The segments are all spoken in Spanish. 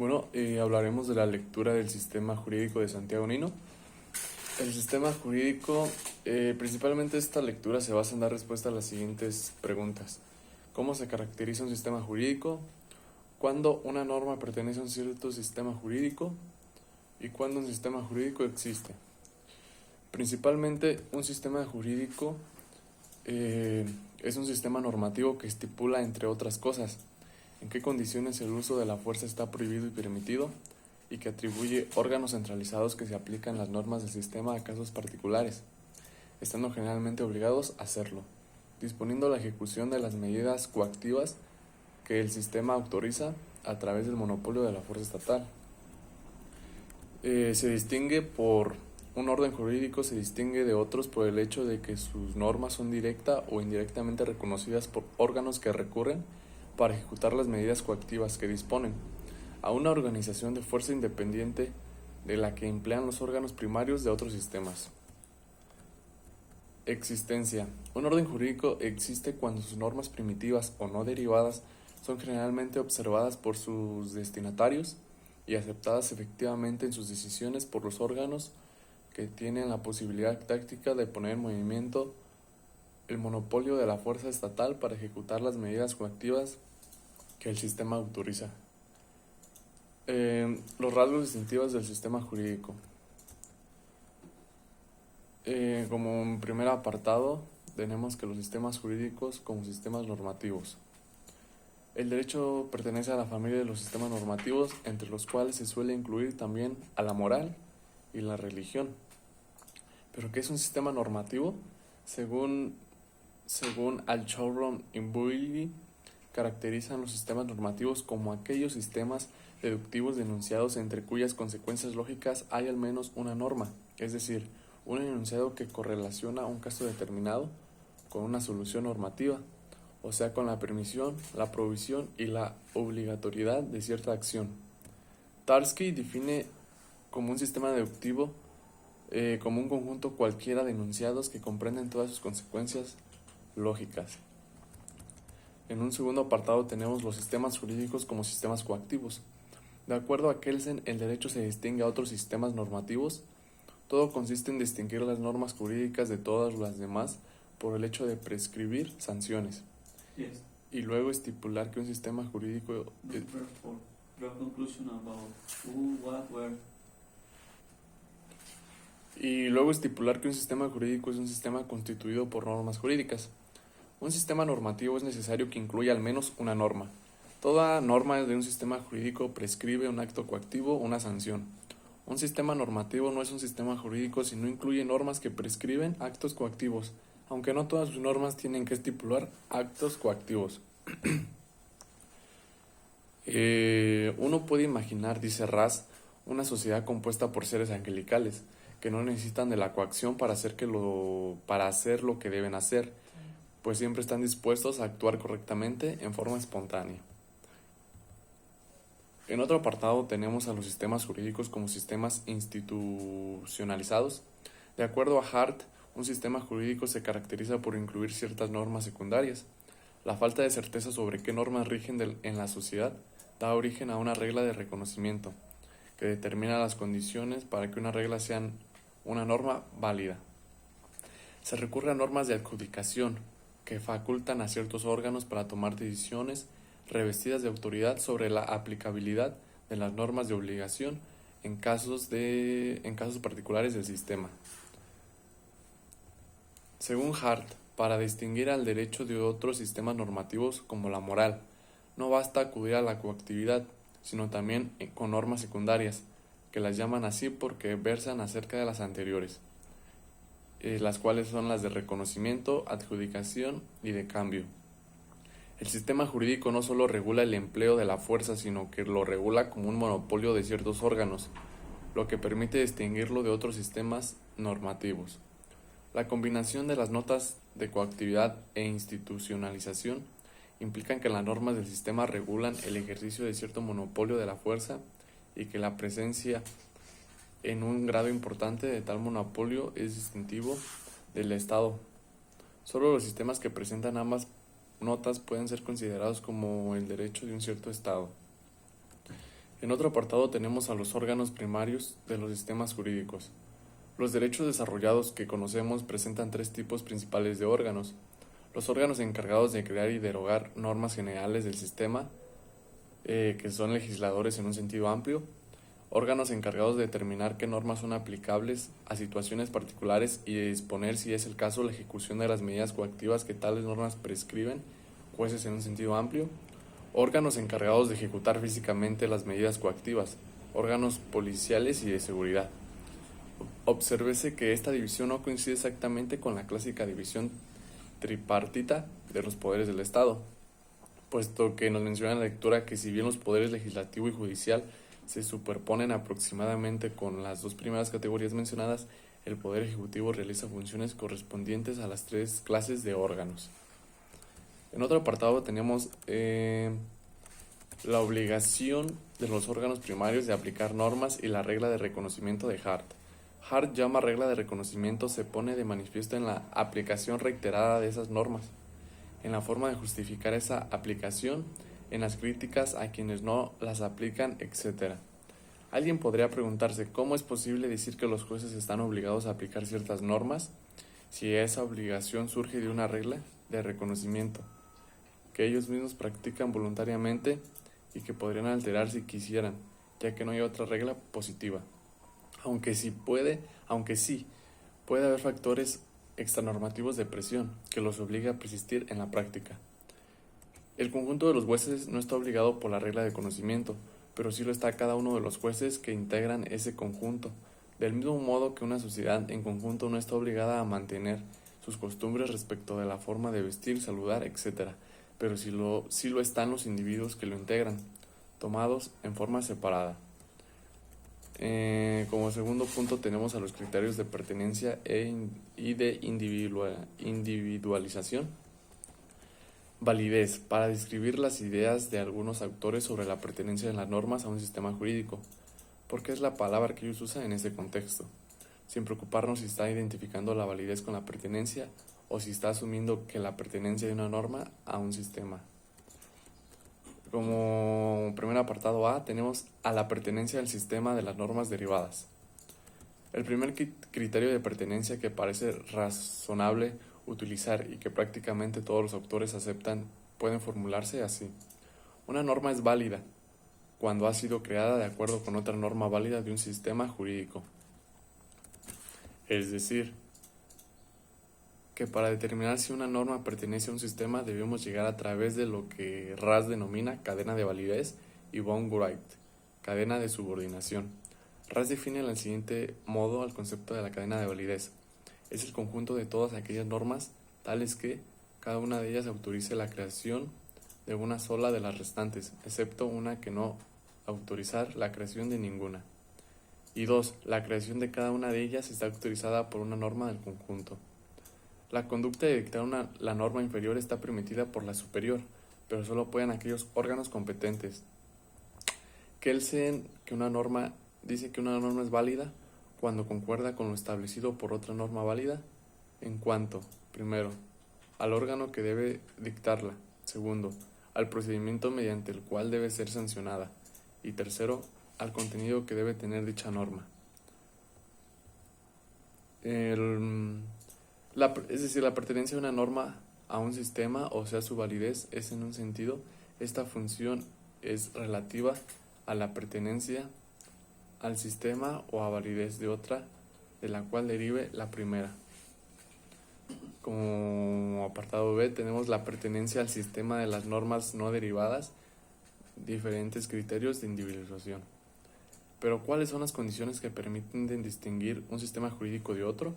Hablaremos de la lectura del sistema jurídico de Santiago Nino. El sistema jurídico, principalmente esta lectura se basa en dar respuesta a las siguientes preguntas. ¿Cómo se caracteriza un sistema jurídico? ¿Cuándo una norma pertenece a un cierto sistema jurídico? ¿Y cuándo un sistema jurídico existe? Principalmente, un sistema jurídico es un sistema normativo que estipula, entre otras cosas, en qué condiciones el uso de la fuerza está prohibido y permitido, y que atribuye órganos centralizados que se aplican las normas del sistema a casos particulares, estando generalmente obligados a hacerlo, disponiendo la ejecución de las medidas coactivas que el sistema autoriza a través del monopolio de la fuerza estatal. Un orden jurídico se distingue de otros por el hecho de que sus normas son directa o indirectamente reconocidas por órganos que recurren para ejecutar las medidas coactivas que disponen a una organización de fuerza independiente de la que emplean los órganos primarios de otros sistemas. Existencia. Un orden jurídico existe cuando sus normas primitivas o no derivadas son generalmente observadas por sus destinatarios y aceptadas efectivamente en sus decisiones por los órganos que tienen la posibilidad táctica de poner en movimiento el monopolio de la fuerza estatal para ejecutar las medidas coactivas que el sistema autoriza. Los rasgos distintivos del sistema jurídico. Como en primer apartado, tenemos que los sistemas jurídicos como sistemas normativos. El derecho pertenece a la familia de los sistemas normativos, entre los cuales se suele incluir también a la moral y la religión. ¿Pero qué es un sistema normativo? Según Al-Chorron y Buili, caracterizan los sistemas normativos como aquellos sistemas deductivos denunciados entre cuyas consecuencias lógicas hay al menos una norma, es decir, un enunciado que correlaciona un caso determinado con una solución normativa, o sea, con la permisión, la provisión y la obligatoriedad de cierta acción. Tarski define como un sistema deductivo como un conjunto cualquiera de enunciados que comprenden todas sus consecuencias lógicas. En un segundo apartado tenemos los sistemas jurídicos como sistemas coactivos. De acuerdo a Kelsen, el derecho se distingue a otros sistemas normativos. Todo consiste en distinguir las normas jurídicas de todas las demás por el hecho de prescribir sanciones. Yes. Y luego estipular que un sistema jurídico... Draw conclusion about who, what, where. Y luego estipular que un sistema jurídico es un sistema constituido por normas jurídicas. Un sistema normativo es necesario que incluya al menos una norma. Toda norma de un sistema jurídico prescribe un acto coactivo o una sanción. Un sistema normativo no es un sistema jurídico si no incluye normas que prescriben actos coactivos, aunque no todas sus normas tienen que estipular actos coactivos. Uno puede imaginar, dice Raz, una sociedad compuesta por seres angelicales, que no necesitan de la coacción para hacer lo que deben hacer, pues siempre están dispuestos a actuar correctamente en forma espontánea. En otro apartado tenemos a los sistemas jurídicos como sistemas institucionalizados. De acuerdo a Hart, un sistema jurídico se caracteriza por incluir ciertas normas secundarias. La falta de certeza sobre qué normas rigen en la sociedad da origen a una regla de reconocimiento, que determina las condiciones para que una regla sea una norma válida. Se recurre a normas de adjudicación, que facultan a ciertos órganos para tomar decisiones revestidas de autoridad sobre la aplicabilidad de las normas de obligación en casos particulares del sistema. Según Hart, para distinguir al derecho de otros sistemas normativos como la moral, no basta acudir a la coactividad, sino también con normas secundarias, que las llaman así porque versan acerca de las anteriores, las cuales son las de reconocimiento, adjudicación y de cambio. El sistema jurídico no solo regula el empleo de la fuerza, sino que lo regula como un monopolio de ciertos órganos, lo que permite distinguirlo de otros sistemas normativos. La combinación de las notas de coactividad e institucionalización implican que las normas del sistema regulan el ejercicio de cierto monopolio de la fuerza y que la presencia en un grado importante de tal monopolio es distintivo del Estado. Solo los sistemas que presentan ambas notas pueden ser considerados como el derecho de un cierto Estado. En otro apartado tenemos a los órganos primarios de los sistemas jurídicos. Los derechos desarrollados que conocemos presentan tres tipos principales de órganos. Los órganos encargados de crear y derogar normas generales del sistema, que son legisladores en un sentido amplio. Órganos encargados de determinar qué normas son aplicables a situaciones particulares y de disponer, si es el caso, la ejecución de las medidas coactivas que tales normas prescriben, jueces en un sentido amplio. Órganos encargados de ejecutar físicamente las medidas coactivas, órganos policiales y de seguridad. Obsérvese que esta división no coincide exactamente con la clásica división tripartita de los poderes del Estado, puesto que nos menciona en la lectura que si bien los poderes legislativo y judicial se superponen aproximadamente con las dos primeras categorías mencionadas, el Poder Ejecutivo realiza funciones correspondientes a las tres clases de órganos. En otro apartado tenemos la obligación de los órganos primarios de aplicar normas y la regla de reconocimiento de Hart. Hart llama regla de reconocimiento se pone de manifiesto en la aplicación reiterada de esas normas, en la forma de justificar esa aplicación, en las críticas a quienes no las aplican, etc. Alguien podría preguntarse cómo es posible decir que los jueces están obligados a aplicar ciertas normas si esa obligación surge de una regla de reconocimiento que ellos mismos practican voluntariamente y que podrían alterar si quisieran, ya que no hay otra regla positiva. Aunque sí puede haber factores extranormativos de presión que los obliga a persistir en la práctica. El conjunto de los jueces no está obligado por la regla de conocimiento, pero sí lo está cada uno de los jueces que integran ese conjunto, del mismo modo que una sociedad en conjunto no está obligada a mantener sus costumbres respecto de la forma de vestir, saludar, etc., pero sí lo están los individuos que lo integran, tomados en forma separada. Como segundo punto tenemos a los criterios de pertenencia y de individualización. Validez, para describir las ideas de algunos autores sobre la pertenencia de las normas a un sistema jurídico, porque es la palabra que ellos usan en este contexto, sin preocuparnos si está identificando la validez con la pertenencia o si está asumiendo que la pertenencia de una norma a un sistema. Como primer apartado A tenemos a la pertenencia al sistema de las normas derivadas. El primer criterio de pertenencia que parece razonable utilizar y que prácticamente todos los autores aceptan pueden formularse así. Una norma es válida cuando ha sido creada de acuerdo con otra norma válida de un sistema jurídico. Es decir, que para determinar si una norma pertenece a un sistema debemos llegar a través de lo que Raz denomina cadena de validez y von Wright, cadena de subordinación. Raz define del siguiente modo al concepto de la cadena de validez. Es el conjunto de todas aquellas normas tales que cada una de ellas autorice la creación de una sola de las restantes, excepto una que no autorizar la creación de ninguna. Y 2. La creación de cada una de ellas está autorizada por una norma del conjunto. La conducta de dictar la norma inferior está permitida por la superior, pero solo pueden aquellos órganos competentes. Kelsen dice que una norma es válida cuando concuerda con lo establecido por otra norma válida en cuanto, primero, al órgano que debe dictarla, segundo, al procedimiento mediante el cual debe ser sancionada y tercero, al contenido que debe tener dicha norma. Es decir, la pertenencia de una norma a un sistema, o sea, su validez, es en un sentido, esta función es relativa a la pertenencia al sistema o a validez de otra, de la cual derive la primera. Como apartado B tenemos la pertenencia al sistema de las normas no derivadas, diferentes criterios de individualización. Pero ¿cuáles son las condiciones que permiten distinguir un sistema jurídico de otro?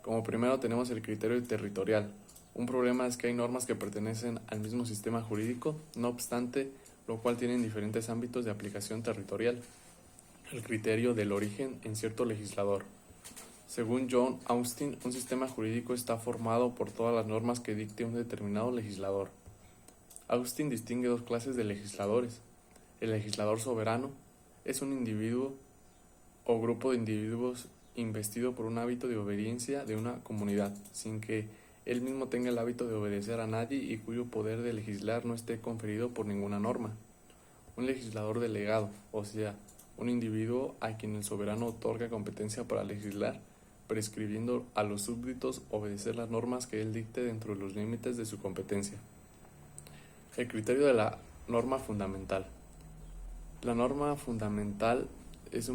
Como primero tenemos el criterio territorial. Un problema es que hay normas que pertenecen al mismo sistema jurídico, no obstante, lo cual tienen diferentes ámbitos de aplicación territorial. El criterio del origen en cierto legislador. Según John Austin, un sistema jurídico está formado por todas las normas que dicte un determinado legislador. Austin distingue dos clases de legisladores. El legislador soberano es un individuo o grupo de individuos investido por un hábito de obediencia de una comunidad, sin que él mismo tenga el hábito de obedecer a nadie y cuyo poder de legislar no esté conferido por ninguna norma. un legislador delegado, o sea, un individuo a quien el soberano otorga competencia para legislar, prescribiendo a los súbditos obedecer las normas que él dicte dentro de los límites de su competencia. El criterio de la norma fundamental. La norma fundamental es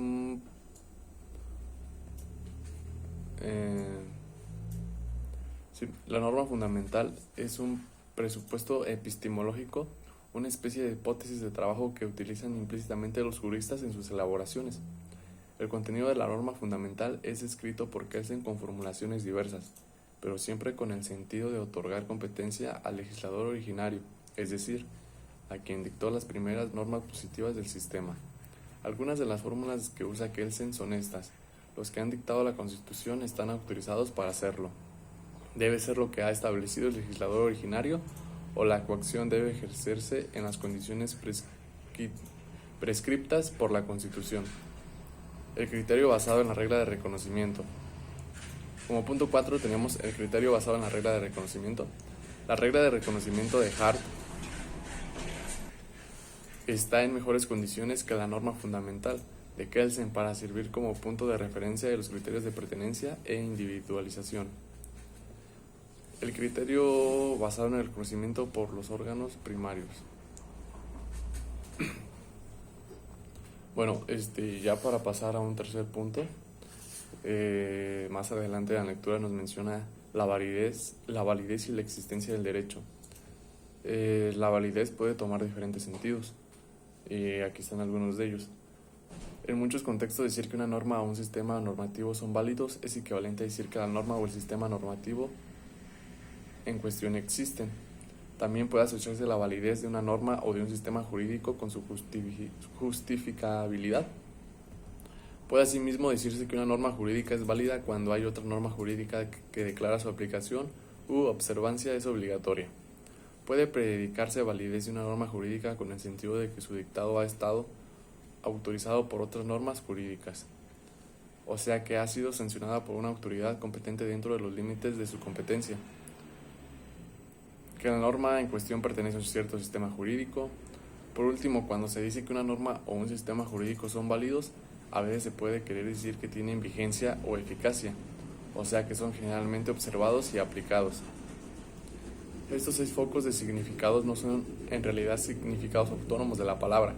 la norma fundamental es un presupuesto epistemológico, una especie de hipótesis de trabajo que utilizan implícitamente los juristas en sus elaboraciones. El contenido de la norma fundamental es escrito por Kelsen con formulaciones diversas, pero siempre con el sentido de otorgar competencia al legislador originario, es decir, a quien dictó las primeras normas positivas del sistema. Algunas de las fórmulas que usa Kelsen son estas: los que han dictado la Constitución están autorizados para hacerlo. Debe ser lo que ha establecido el legislador originario, o la coacción debe ejercerse en las condiciones prescriptas por la Constitución. El criterio basado en la regla de reconocimiento. Como punto 4 tenemos el criterio basado en la regla de reconocimiento. La regla de reconocimiento de Hart está en mejores condiciones que la norma fundamental de Kelsen para servir como punto de referencia de los criterios de pertenencia e individualización. El criterio basado en el reconocimiento por los órganos primarios. Bueno, ya para pasar a un tercer punto, más adelante la lectura nos menciona la validez y la existencia del derecho. La validez puede tomar diferentes sentidos, aquí están algunos de ellos. En muchos contextos, decir que una norma o un sistema normativo son válidos es equivalente a decir que la norma o el sistema normativo en cuestión existen. También puede asociarse la validez de una norma o de un sistema jurídico con su justificabilidad. Puede asimismo decirse que una norma jurídica es válida cuando hay otra norma jurídica que declara su aplicación u observancia es obligatoria. Puede predicarse validez de una norma jurídica con el sentido de que su dictado ha estado autorizado por otras normas jurídicas, o sea que ha sido sancionada por una autoridad competente dentro de los límites de su competencia. Que la norma en cuestión pertenece a un cierto sistema jurídico. Por último, cuando se dice que una norma o un sistema jurídico son válidos, a veces se puede querer decir que tienen vigencia o eficacia, o sea que son generalmente observados y aplicados. Estos 6 focos de significados no son en realidad significados autónomos de la palabra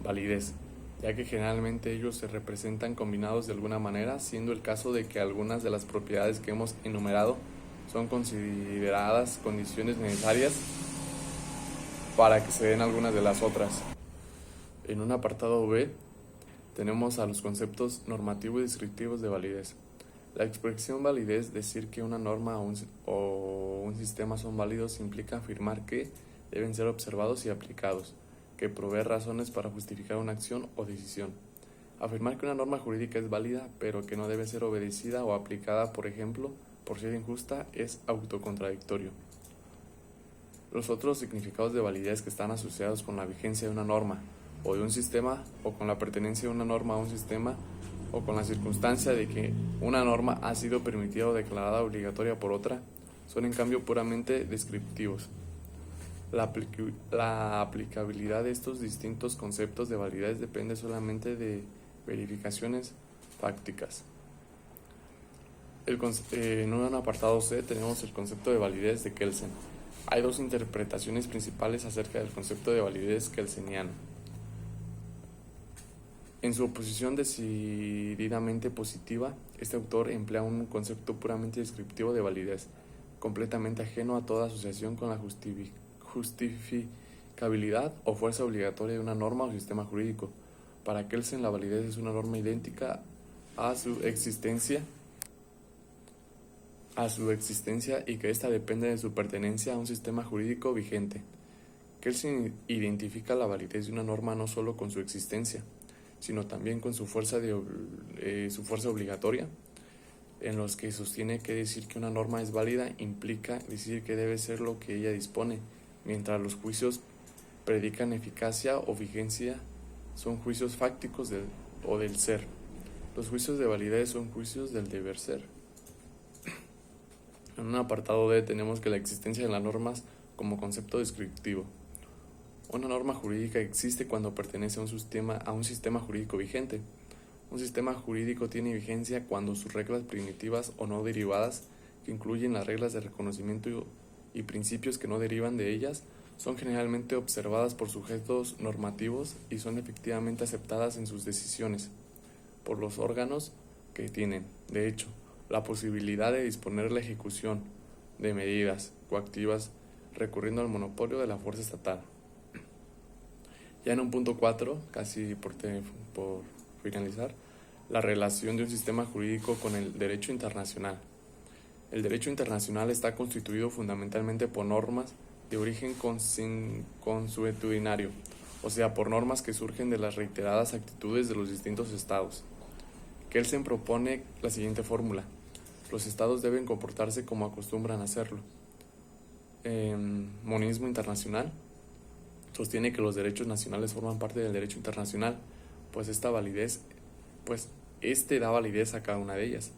validez, ya que generalmente ellos se representan combinados de alguna manera, siendo el caso de que algunas de las propiedades que hemos enumerado son consideradas condiciones necesarias para que se den algunas de las otras. En un apartado B tenemos a los conceptos normativo y descriptivos de validez. La expresión validez, decir que una norma o un sistema son válidos, implica afirmar que deben ser observados y aplicados, que proveer razones para justificar una acción o decisión. Afirmar que una norma jurídica es válida, pero que no debe ser obedecida o aplicada, por ejemplo, por ser injusta, es autocontradictorio. Los otros significados de validez que están asociados con la vigencia de una norma o de un sistema, o con la pertenencia de una norma a un sistema, o con la circunstancia de que una norma ha sido permitida o declarada obligatoria por otra, son en cambio puramente descriptivos. La aplicabilidad de estos distintos conceptos de validez depende solamente de verificaciones fácticas. En un apartado C tenemos el concepto de validez de Kelsen. Hay 2 interpretaciones principales acerca del concepto de validez kelseniano. En su oposición decididamente positiva, este autor emplea un concepto puramente descriptivo de validez, completamente ajeno a toda asociación con la justificabilidad o fuerza obligatoria de una norma o sistema jurídico. Para Kelsen, la validez es una norma idéntica a su existencia y que ésta depende de su pertenencia a un sistema jurídico vigente. Kelsen identifica la validez de una norma no solo con su existencia, sino también con su fuerza obligatoria, en los que sostiene que decir que una norma es válida implica decir que debe ser lo que ella dispone, mientras los juicios predican eficacia o vigencia son juicios fácticos del ser. Los juicios de validez son juicios del deber ser. En un apartado D tenemos que la existencia de las normas como concepto descriptivo. Una norma jurídica existe cuando pertenece a un sistema jurídico vigente. Un sistema jurídico tiene vigencia cuando sus reglas primitivas o no derivadas, que incluyen las reglas de reconocimiento y principios que no derivan de ellas, son generalmente observadas por sujetos normativos y son efectivamente aceptadas en sus decisiones por los órganos que tienen, de hecho, la posibilidad de disponer la ejecución de medidas coactivas recurriendo al monopolio de la fuerza estatal. Ya en un punto 4, casi por finalizar, la relación de un sistema jurídico con el derecho internacional. El derecho internacional está constituido fundamentalmente por normas de origen consuetudinario, o sea, por normas que surgen de las reiteradas actitudes de los distintos estados. Kelsen propone la siguiente fórmula: los estados deben comportarse como acostumbran hacerlo. Monismo internacional sostiene que los derechos nacionales forman parte del derecho internacional, pues este da validez a cada una de ellas.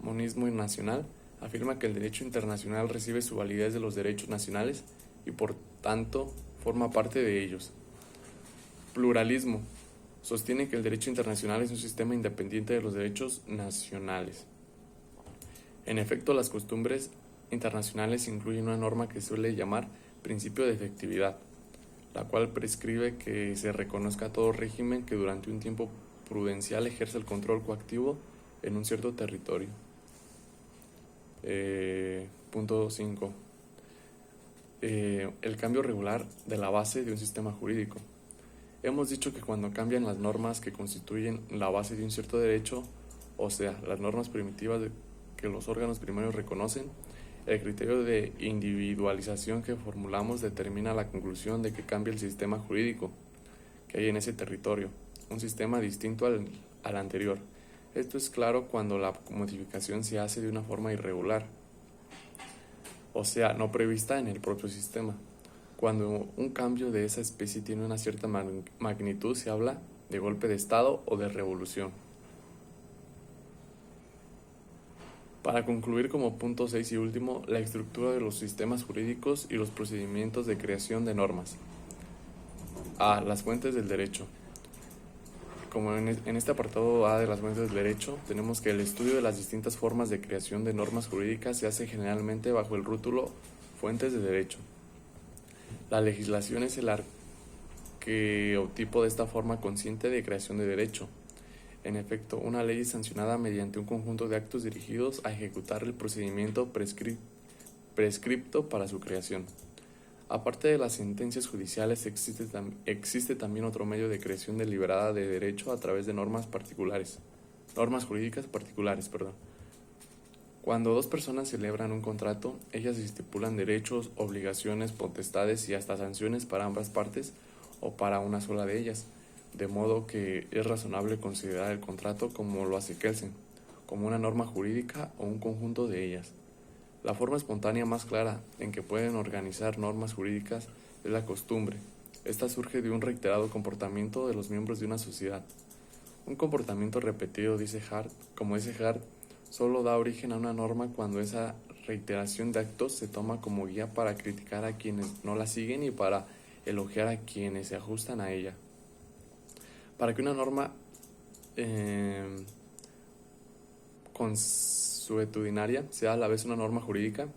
Monismo nacional afirma que el derecho internacional recibe su validez de los derechos nacionales y por tanto forma parte de ellos. Pluralismo sostiene que el derecho internacional es un sistema independiente de los derechos nacionales. En efecto, las costumbres internacionales incluyen una norma que suele llamar principio de efectividad, la cual prescribe que se reconozca todo régimen que durante un tiempo prudencial ejerce el control coactivo en un cierto territorio. Punto 5. El cambio regular de la base de un sistema jurídico. Hemos dicho que cuando cambian las normas que constituyen la base de un cierto derecho, o sea, las normas primitivas que los órganos primarios reconocen, el criterio de individualización que formulamos determina la conclusión de que cambia el sistema jurídico que hay en ese territorio, un sistema distinto al anterior. Esto es claro cuando la modificación se hace de una forma irregular, o sea, no prevista en el propio sistema. Cuando un cambio de esa especie tiene una cierta magnitud, se habla de golpe de Estado o de revolución. Para concluir, como punto 6 y último, la estructura de los sistemas jurídicos y los procedimientos de creación de normas. A. Las fuentes del derecho. Como en este apartado A de las fuentes del derecho, tenemos que el estudio de las distintas formas de creación de normas jurídicas se hace generalmente bajo el rótulo fuentes de derecho. La legislación es el arqueotipo de esta forma consciente de creación de derecho. En efecto, una ley es sancionada mediante un conjunto de actos dirigidos a ejecutar el procedimiento prescripto para su creación. Aparte de las sentencias judiciales, existe también otro medio de creación deliberada de derecho a través de normas jurídicas particulares. Cuando dos personas celebran un contrato, ellas estipulan derechos, obligaciones, potestades y hasta sanciones para ambas partes o para una sola de ellas, de modo que es razonable considerar el contrato, como lo hace Kelsen, como una norma jurídica o un conjunto de ellas. La forma espontánea más clara en que pueden organizar normas jurídicas es la costumbre. Esta surge de un reiterado comportamiento de los miembros de una sociedad. Un comportamiento repetido, como dice Hart, solo da origen a una norma cuando esa reiteración de actos se toma como guía para criticar a quienes no la siguen y para elogiar a quienes se ajustan a ella. Para que una norma consuetudinaria sea a la vez una norma jurídica,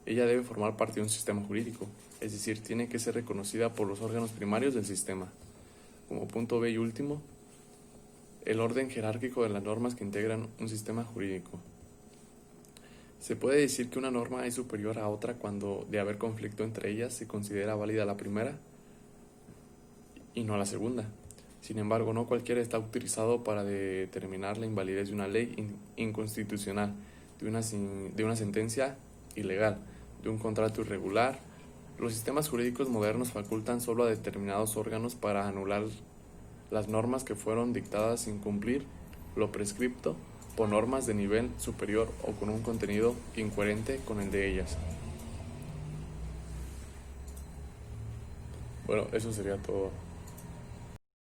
ella debe formar parte de un sistema jurídico, es decir, tiene que ser reconocida por los órganos primarios del sistema. Como punto B y último, el orden jerárquico de las normas que integran un sistema jurídico. Se puede decir que una norma es superior a otra cuando, de haber conflicto entre ellas, se considera válida la primera y no la segunda. Sin embargo, no cualquiera está autorizado para determinar la invalidez de una ley inconstitucional, de una sentencia ilegal, de un contrato irregular. Los sistemas jurídicos modernos facultan solo a determinados órganos para anular las normas que fueron dictadas sin cumplir lo prescripto por normas de nivel superior o con un contenido incoherente con el de ellas. Bueno, eso sería todo.